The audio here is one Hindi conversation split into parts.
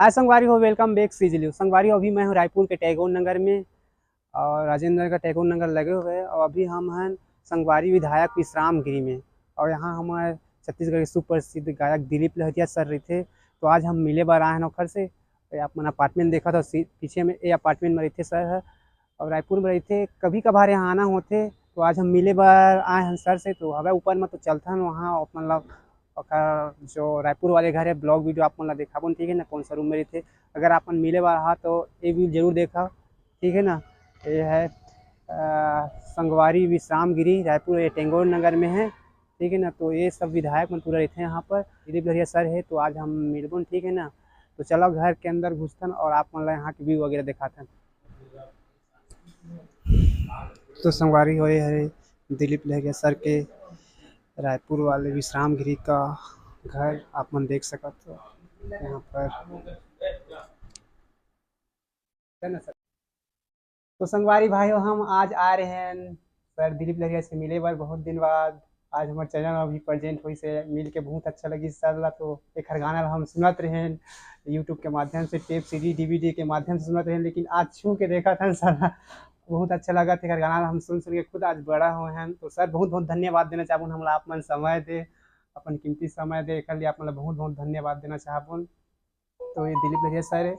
हाय संगवारी हो, वेलकम बैक सीजलियो संगवारी हो। अभी मैं हूँ रायपुर के टैगोर नगर में और राजेंद्र नगर का टैगोर नगर लगे हुए हैं। और अभी हम हैं संगवारी विधायक विश्राम गिरी में। और यहाँ हमारे छत्तीसगढ़ के सुप्रसिद्ध गायक दिलीप लहरिया सर रहे थे। तो आज हम मिले बार आए हैं नौखर से। तो आप मन अपार्टमेंट देखा था पीछे में, ये अपार्टमेंट में रहते सर है। और रायपुर में रहते, कभी कभार यहाँ आना होते। तो आज हम मिले बार आए हैं सर से। तो हवा ऊपर में तो चलता है वहाँ मतलब ओकर जो रायपुर वाले घर है, ब्लॉग वीडियो आप मन ला देखाबो, ठीक है ना, कौन सा रूम में रहते। अगर आप मन मिले बार हा तो ये भी जरूर देखा, ठीक है ना। ये है संगवारी विश्राम गिरी, रायपुर, ये टेंगोर नगर में है, ठीक है ना। तो ये सब विधायक मन पूरा रहते हैं यहाँ पर। दिलीप लहरिया सर है, तो आज हम मिलबो, ठीक है ना। तो चलो घर के अंदर घुसतन और आप मन ला यहाँ की व्यू वगैरह दिखाते हैं। तो संगवारी हो है दिलीप लहरिया सर के रायपुर वाले विश्राम गिरी का घर आप मन देख सकत हो यहाँ पर, है ना सर। तो संगवारी भाइयों, हम आज आ रहे हैं सर दिलीप लहरिया से मिले बार बहुत दिन बाद। आज हमारे चैनल में भी प्रेजेंट हुई से मिल के बहुत अच्छा लगी सर ला। तो एक हर गाना ला हम सुनत रहे यूट्यूब के माध्यम से, टेप सीडी डीवीडी के माध्यम से सुनत रहे, लेकिन आज छू के देखा था सर ला, बहुत अच्छा लगा था। हर गाना ला हम सुन सुन के खुद आज बड़ा हुए हैं। तो सर बहुत बहुत धन्यवाद देना चाहूँ, हमला आप मन समय दे, अपन कीमती समय दे, एक लिए आप मतलब बहुत बहुत धन्यवाद देना चाहूँ। तो ये दिलीप लहरिया सर है।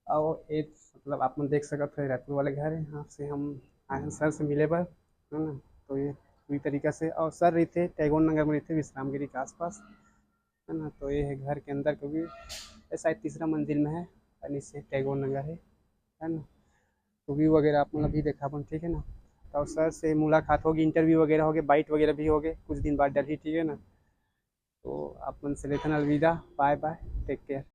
और एक मतलब आप मन देख सकते हो रायपुर वाले घर है, यहाँ से हम आए हैं सर से मिले बार, है ना। तो ये पूरी तरीके से, और सर रहते टैगोर नगर में रहते विश्राम गिरी के आसपास, है ना। तो ये है घर के अंदर, क्योंकि ये शायद तीसरा मंजिल में है और नीचे टैगोर नगर है ना। तो व्यू वगैरह आप मतलब भी देखा अपन, ठीक है ना। तो सर से मुलाकात होगी, इंटरव्यू वगैरह होगी, बाइट वगैरह भी होगे कुछ दिन बाद डली, ठीक है ना। तो आप मन से लेते अलविदा, बाय बाय, टेक केयर।